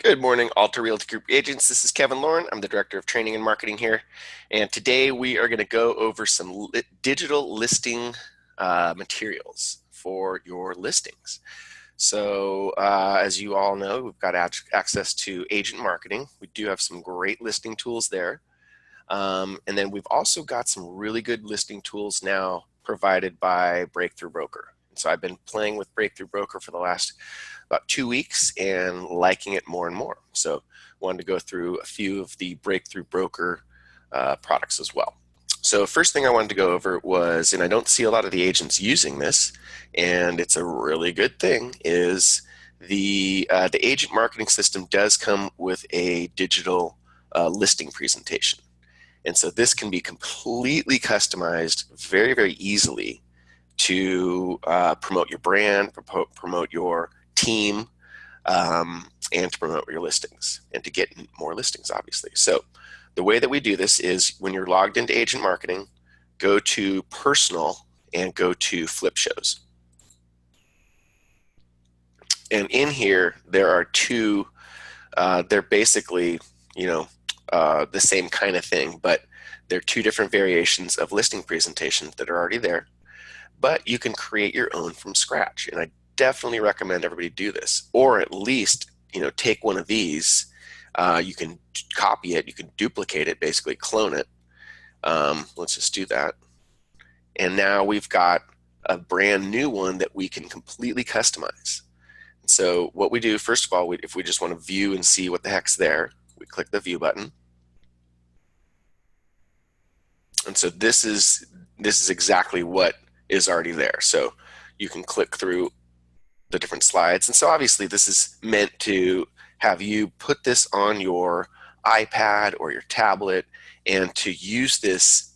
Good morning, Alta Realty Group agents. This is Kevin Lauren. I'm the Director of Training and Marketing here. And today we are going to go over some digital listing materials for your listings. So, as you all know, we've got access to agent marketing. We do have some great listing tools there. And then we've also got some really good listing tools now provided by Breakthrough Broker. So I've been playing with Breakthrough Broker for the last about 2 weeks and liking it more and more. So wanted to go through a few of the Breakthrough Broker products as well. So first thing I wanted to go over was, and I don't see a lot of the agents using this, and it's a really good thing, is the agent marketing system does come with a digital listing presentation. And so this can be completely customized very, very easily to promote your brand, promote your team, and to promote your listings and to get more listings, obviously. So the way that we do this is when you're logged into agent marketing, go to personal and go to flip shows. And in here, there are two, they're basically, the same kind of thing, but they're two different variations of listing presentations that are already there. But you can create your own from scratch. And I definitely recommend everybody do this, or at least, take one of these. You can copy it, you can duplicate it, basically clone it. Let's just do that. And now we've got a brand new one that we can completely customize. So what we do, first of all, if we just want to view and see what the heck's there, we click the view button. And so this is exactly what is already there. So you can click through the different slides. And so obviously this is meant to have you put this on your iPad or your tablet and to use this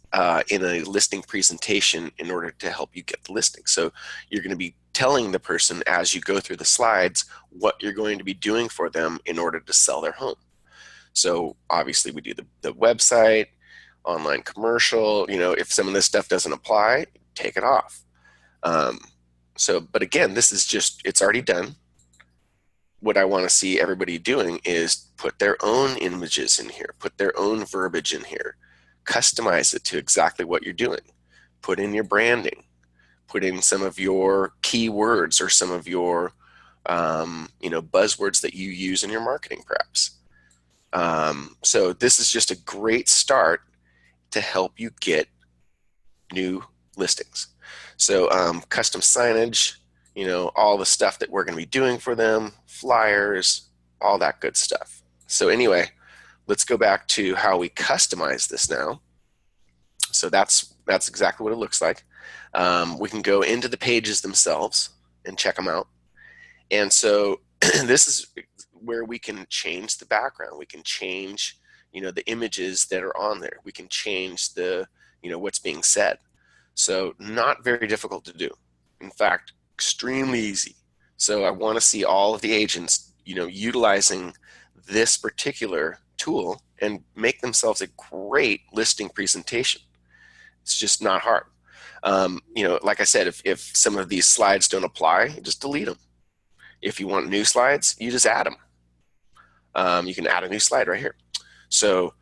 in a listing presentation in order to help you get the listing. So you're going to be telling the person as you go through the slides what you're going to be doing for them in order to sell their home. So obviously we do the website, online commercial, if some of this stuff doesn't apply, take it off. But again, this is just, it's already done. What I want to see everybody doing is put their own images in here, put their own verbiage in here, customize it to exactly what you're doing. Put in your branding, put in some of your keywords or some of your, buzzwords that you use in your marketing, perhaps. So this is just a great start to help you get new listings. So custom signage, all the stuff that we're going to be doing for them, flyers, all that good stuff. So anyway, let's go back to how we customize this now. So that's exactly what it looks like. We can go into the pages themselves and check them out. And so this is where we can change the background. We can change, the images that are on there. We can change the, what's being said. So not very difficult to do. In fact, extremely easy. So I want to see all of the agents, utilizing this particular tool and make themselves a great listing presentation. It's just not hard. Like I said, if some of these slides don't apply, just delete them. If you want new slides, you just add them. You can add a new slide right here. So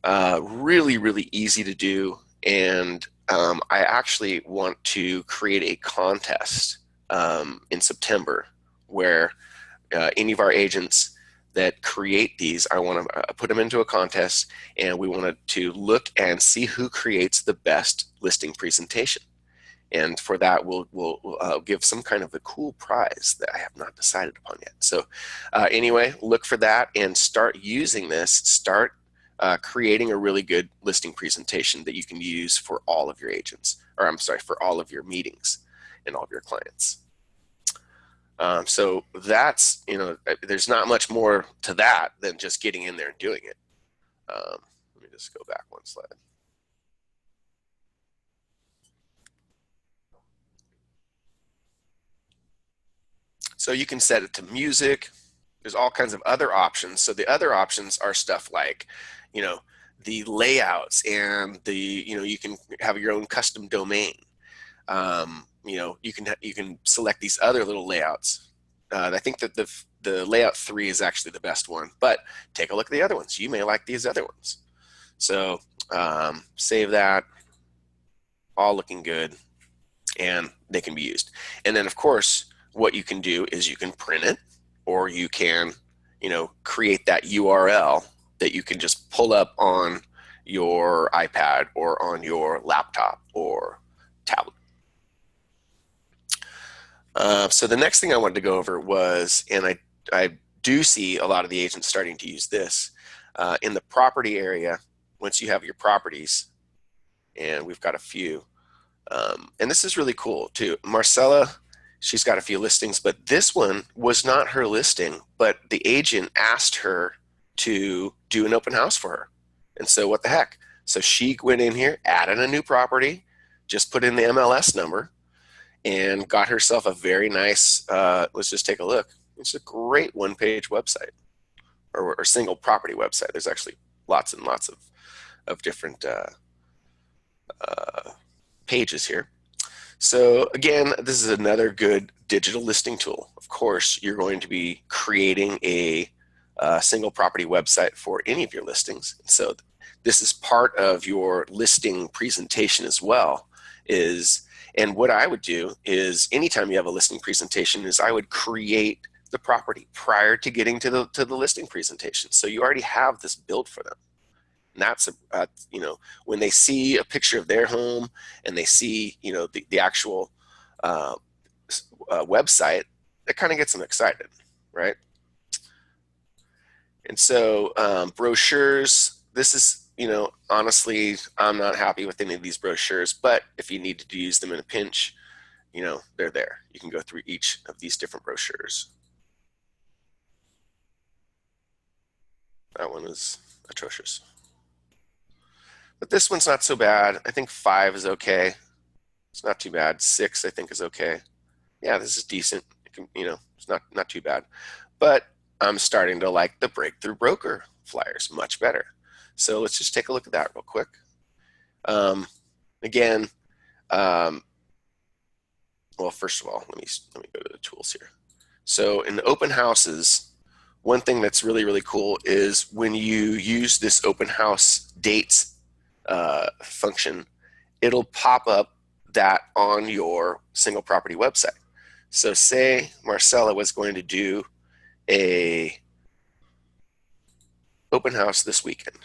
really, really easy to do. And I actually want to create a contest in September where any of our agents that create these, I want to put them into a contest, and we want to look and see who creates the best listing presentation. And for that, we'll give some kind of a cool prize that I have not decided upon yet. So anyway, look for that and start using this. Start creating a really good listing presentation that you can use for all of your agents, or I'm sorry, for all of your meetings and all of your clients. So that's, there's not much more to that than just getting in there and doing it. Let me just go back one slide. So you can set it to music. There's all kinds of other options. So the other options are stuff like, the layouts and you can have your own custom domain. You can select these other little layouts. I think that the layout 3 is actually the best one, but take a look at the other ones. You may like these other ones. So save that, all looking good, and they can be used. And then of course, what you can do is you can print it, or you can, create that URL that you can just pull up on your iPad or on your laptop or tablet. So the next thing I wanted to go over was, and I do see a lot of the agents starting to use this in the property area. Once you have your properties, and we've got a few, and this is really cool too. Marcella, she's got a few listings, but this one was not her listing, but the agent asked her to do an open house for her. And so what the heck? So she went in here, added a new property, just put in the MLS number, and got herself a very nice, let's just take a look. It's a great one-page website, or single property website. There's actually lots and lots of different pages here. So again, this is another good digital listing tool. Of course, you're going to be creating a single property website for any of your listings. So this is part of your listing presentation as well. And what I would do is, anytime you have a listing presentation, is I would create the property prior to getting to the listing presentation. So you already have this built for them. And that's, when they see a picture of their home and they see, the actual website, that kind of gets them excited, right? And so brochures, this is, honestly, I'm not happy with any of these brochures, but if you needed to use them in a pinch, they're there. You can go through each of these different brochures. That one is atrocious. But this one's not so bad. I think 5 is okay. It's not too bad. 6, I think, is okay. Yeah, this is decent. It can, it's not too bad. But I'm starting to like the Breakthrough Broker flyers much better. So let's just take a look at that real quick. Again, well, first of all, let me go to the tools here. So in open houses, one thing that's really, really cool is when you use this open house dates function, it'll pop up that on your single property website. So say Marcella was going to do a open house this weekend.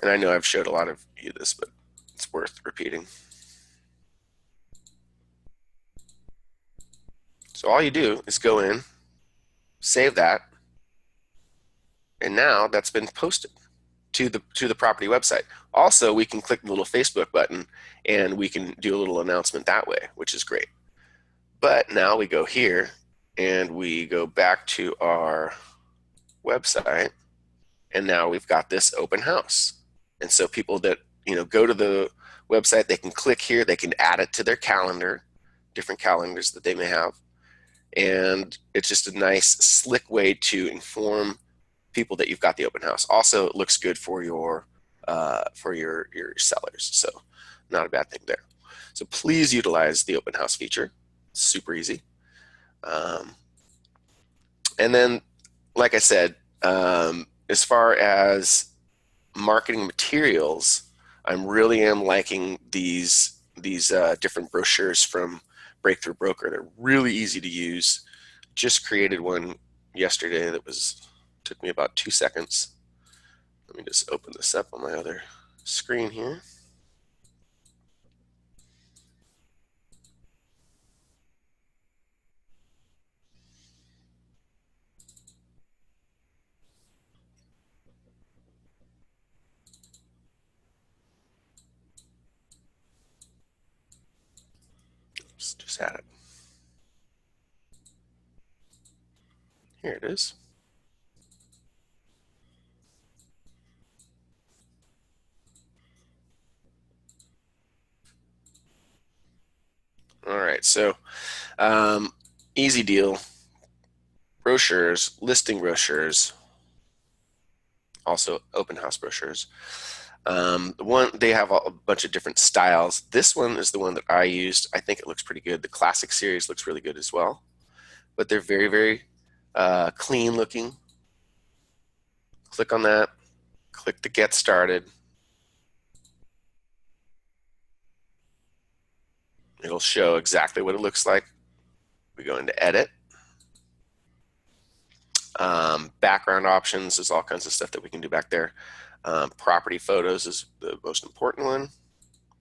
And I know I've showed a lot of you this, but it's worth repeating. So all you do is go in, save that, and now that's been posted to the property website. Also, we can click the little Facebook button and we can do a little announcement that way, which is great. But now we go here and we go back to our website, and now we've got this open house. And so people that go to the website, they can click here, they can add it to their calendar, different calendars that they may have. And it's just a nice, slick way to inform people that you've got the open house. Also, it looks good for your sellers. So not a bad thing there. So please utilize the open house feature. It's super easy. And then, like I said, as far as marketing materials, I'm really liking these different brochures from Breakthrough Broker. They're really easy to use. Just created one yesterday that took me about 2 seconds. Let me just open this up on my other screen here. Oops, just had it. Here it is. All right, so easy deal. Brochures, listing brochures, also open house brochures. They have a bunch of different styles. This one is the one that I used. I think it looks pretty good. The classic series looks really good as well, but they're very, very clean looking. Click on that, click the get started. It'll show exactly what it looks like. We go into edit. Background options, there's all kinds of stuff that we can do back there. Property photos is the most important one.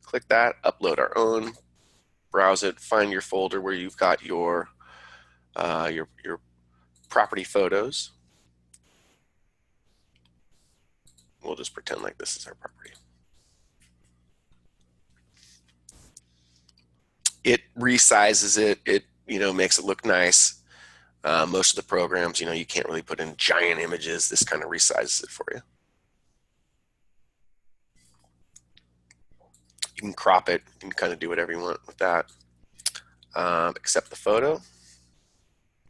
Click that, upload our own, browse it, find your folder where you've got your property photos. We'll just pretend like this is our property. It resizes it. It makes it look nice. Most of the programs, you can't really put in giant images. This kind of resizes it for you. You can crop it. You can kind of do whatever you want with that. Accept the photo.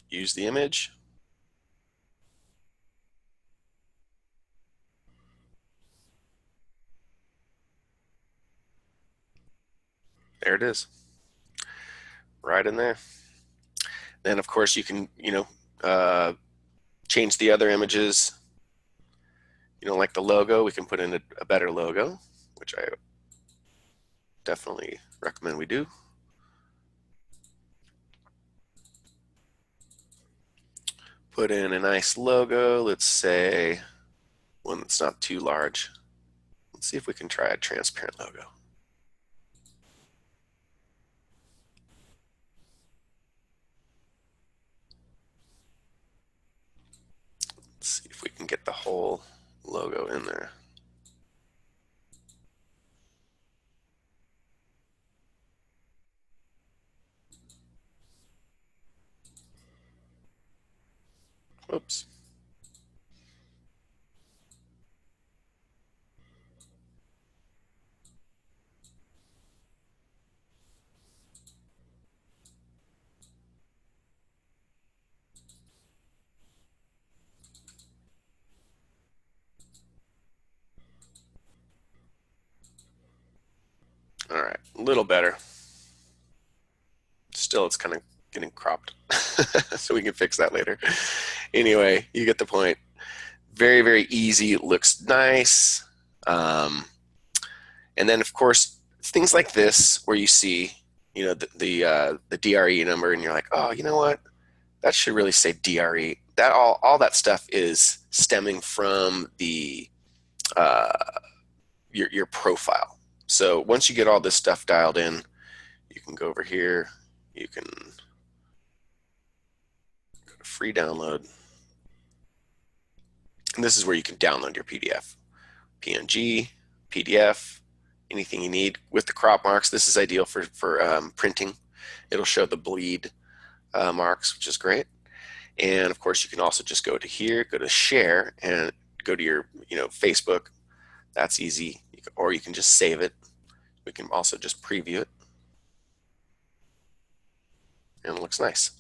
Use the image. There it is. Right in there. Then, of course, you can, change the other images. You don't like the logo, we can put in a better logo, which I definitely recommend we do. Put in a nice logo, let's say one that's not too large. Let's see if we can try a transparent logo. Let's see if we can get the whole logo in there. Oops. All right, a little better. Still, it's kind of getting cropped, so we can fix that later. Anyway, you get the point. Very, very easy. It looks nice. And then, of course, things like this where you see, the DRE number, and you're like, oh, you know what? That should really say DRE. That all that stuff is stemming from the your profile. So once you get all this stuff dialed in, you can go over here. You can go to free download. And this is where you can download your PDF, PNG, PDF, anything you need with the crop marks. This is ideal for printing. It'll show the bleed marks, which is great. And of course, you can also just go to here, go to share, and go to your Facebook. That's easy. Or you can just save it. We can also just preview it. And it looks nice.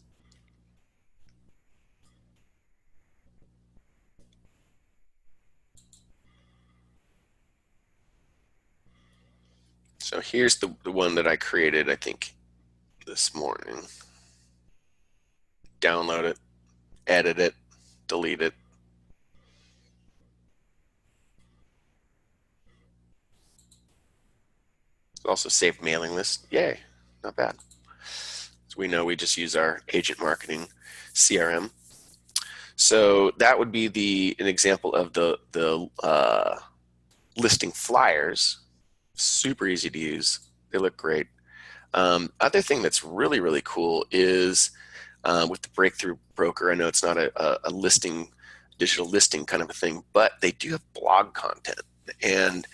So here's the one that I created, I think, this morning. Download it, edit it, delete it. Also saved mailing list. Yay, not bad. So we know we just use our agent marketing CRM. So that would be an example of the listing flyers. Super easy to use. They look great. Other thing that's really, really cool is with the Breakthrough Broker. I know it's not a listing, digital listing kind of a thing, but they do have blog content. And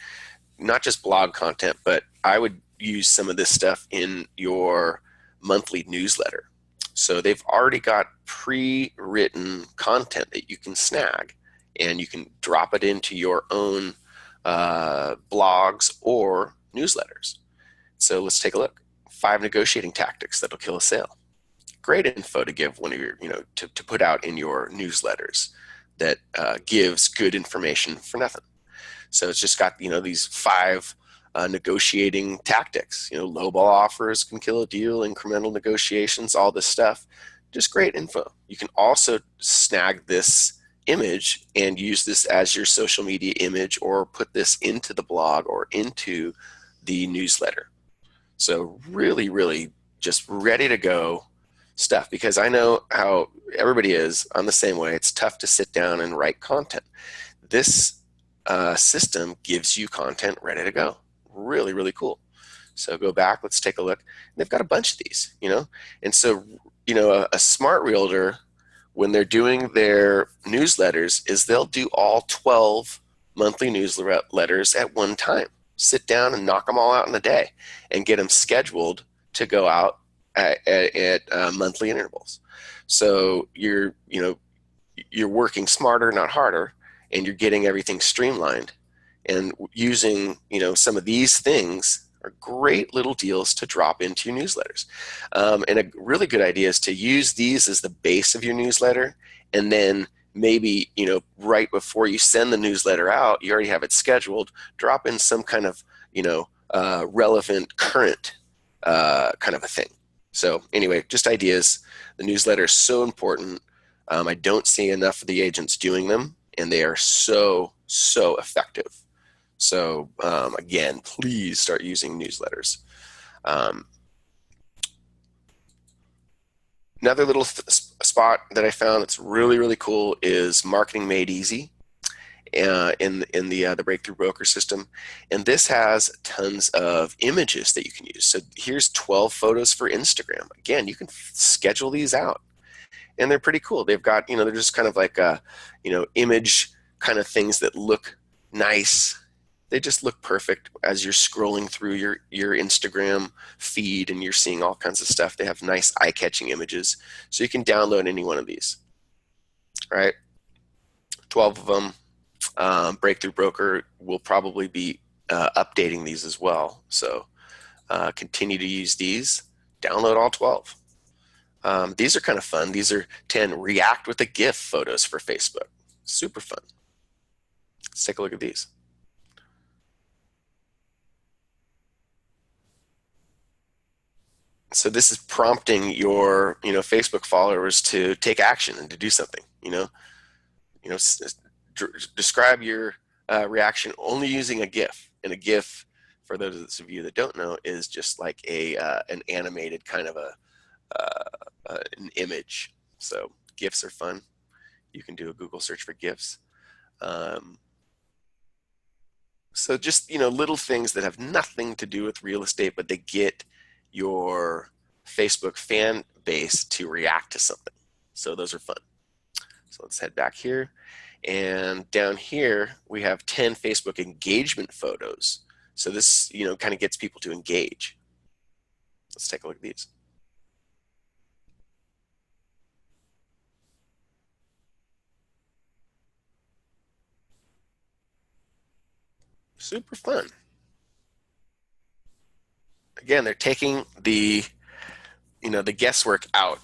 not just blog content, but I would use some of this stuff in your monthly newsletter. So they've already got pre-written content that you can snag, and you can drop it into your own blogs or newsletters. So let's take a look. 5 negotiating tactics that'll kill a sale. Great info to give one of your, to put out in your newsletters that gives good information for nothing. So it's just got, these 5 negotiating tactics, lowball offers can kill a deal, incremental negotiations, all this stuff. Just great info. You can also snag this image and use this as your social media image, or put this into the blog or into the newsletter. So really, really just ready to go stuff, because I know how everybody is. I'm the same way. It's tough to sit down and write content. This system gives you content ready to go. Really, really cool. So go back, let's take a look. And they've got a bunch of these, And so, a smart realtor, when they're doing their newsletters, is they'll do all 12 monthly newsletters at one time. Sit down and knock them all out in a day and get them scheduled to go out at monthly intervals. So you're working smarter, not harder, and you're getting everything streamlined. And using, some of these things are great little deals to drop into your newsletters. And a really good idea is to use these as the base of your newsletter, and then maybe, right before you send the newsletter out, you already have it scheduled, drop in some kind of, relevant current kind of a thing. So anyway, just ideas. The newsletter is so important. I don't see enough of the agents doing them, and they are so, so effective. So again, please start using newsletters. Another little spot that I found that's really, really cool is Marketing Made Easy in the Breakthrough Broker system. And this has tons of images that you can use. So here's 12 photos for Instagram. Again, you can schedule these out. And they're pretty cool. They've got, they're just kind of like, image kind of things that look nice. They just look perfect as you're scrolling through your Instagram feed, and you're seeing all kinds of stuff. They have nice eye-catching images. So you can download any one of these, right? 12 of them. Breakthrough Broker will probably be updating these as well. So continue to use these. Download all 12. These are kind of fun. These are 10 React with a GIF photos for Facebook. Super fun. Let's take a look at these. So this is prompting your, Facebook followers to take action and to do something. Describe your reaction only using a GIF. And a GIF, for those of you that don't know, is just like an animated kind of an image. So GIFs are fun. You can do a Google search for GIFs. So just, little things that have nothing to do with real estate, but they get your Facebook fan base to react to something. So those are fun. So let's head back here. And down here, we have 10 Facebook engagement photos. So this, kind of gets people to engage. Let's take a look at these. Super fun. Again, they're taking the guesswork out,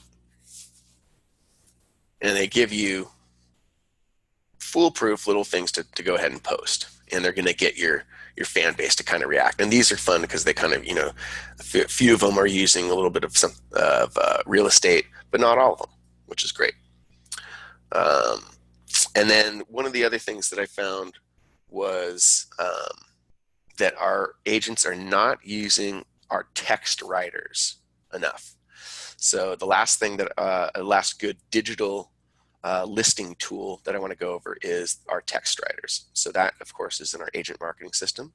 and they give you foolproof little things to go ahead and post, and they're going to get your fan base to kind of react. And these are fun because they kind of, a few of them are using a little bit of some real estate, but not all of them, which is great. And then one of the other things that I found was that our agents are not using our text writers enough. So the last thing that last good digital listing tool that I want to go over is our text writers. So that, of course, is in our agent marketing system.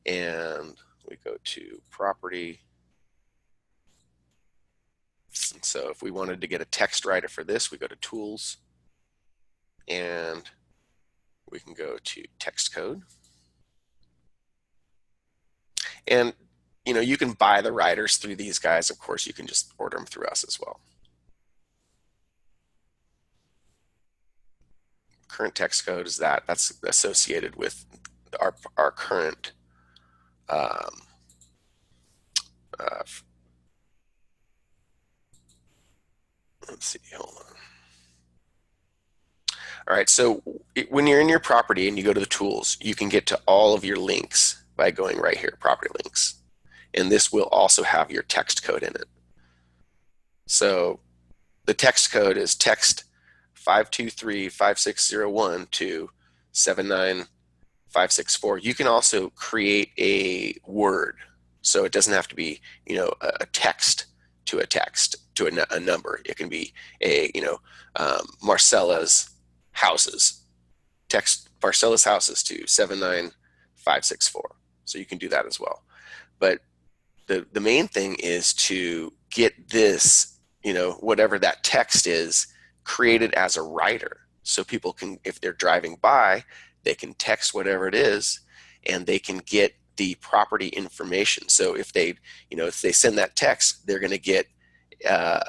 And we go to property. And so if we wanted to get a text writer for this, we go to tools, and we can go to text code. And you can buy the writers through these guys. Of course, you can just order them through us as well. Current text code is that's associated with our current let's see, hold on. All right, so when you're in your property and you go to the tools, you can get to all of your links by going right here, property links. And this will also have your text code in it. So the text code is text 523-5601 to 79564. You can also create a word. So it doesn't have to be, a text to a number. It can be Marcella's houses. Text Marcella's houses to 79564. So you can do that as well. But the main thing is to get this, whatever that text is, created as a writer. So people can, if they're driving by, they can text whatever it is and they can get the property information. So if they send that text, they're going to get, a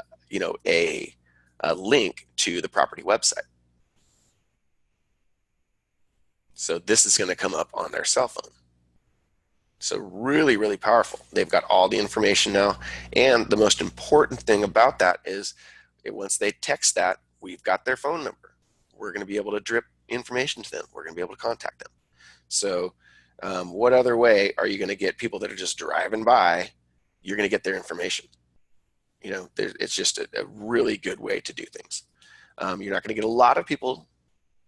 link to the property website. So this is going to come up on their cell phone. So really, really powerful. They've got all the information now. And the most important thing about that is once they text that, we've got their phone number. We're going to be able to drip information to them. We're going to be able to contact them. So what other way are you going to get people that are just driving by? You're going to get their information. It's just a really good way to do things. You're not going to get a lot of people,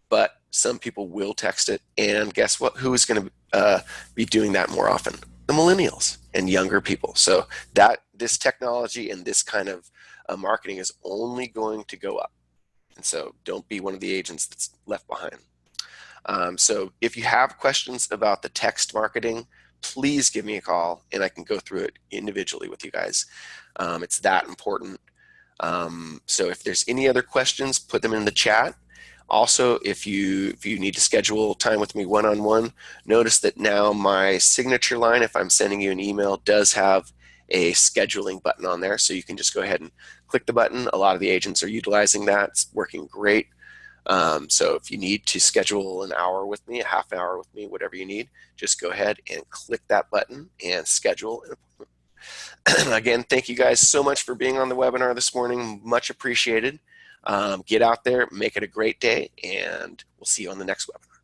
but some people will text it. And guess what? Who is going to be doing that more often? The millennials and younger people. So this technology and this kind of marketing is only going to go up. And so don't be one of the agents that's left behind. So if you have questions about the text marketing, please give me a call and I can go through it individually with you guys. It's that important. So if there's any other questions, put them in the chat. Also, if you need to schedule time with me one-on-one, notice that now my signature line, if I'm sending you an email, does have a scheduling button on there. So you can just go ahead and click the button. A lot of the agents are utilizing that. It's working great. So if you need to schedule an hour with me, a half hour with me, whatever you need, just go ahead and click that button and schedule an appointment. Again, thank you guys so much for being on the webinar this morning. Much appreciated. Get out there, make it a great day, and we'll see you on the next webinar.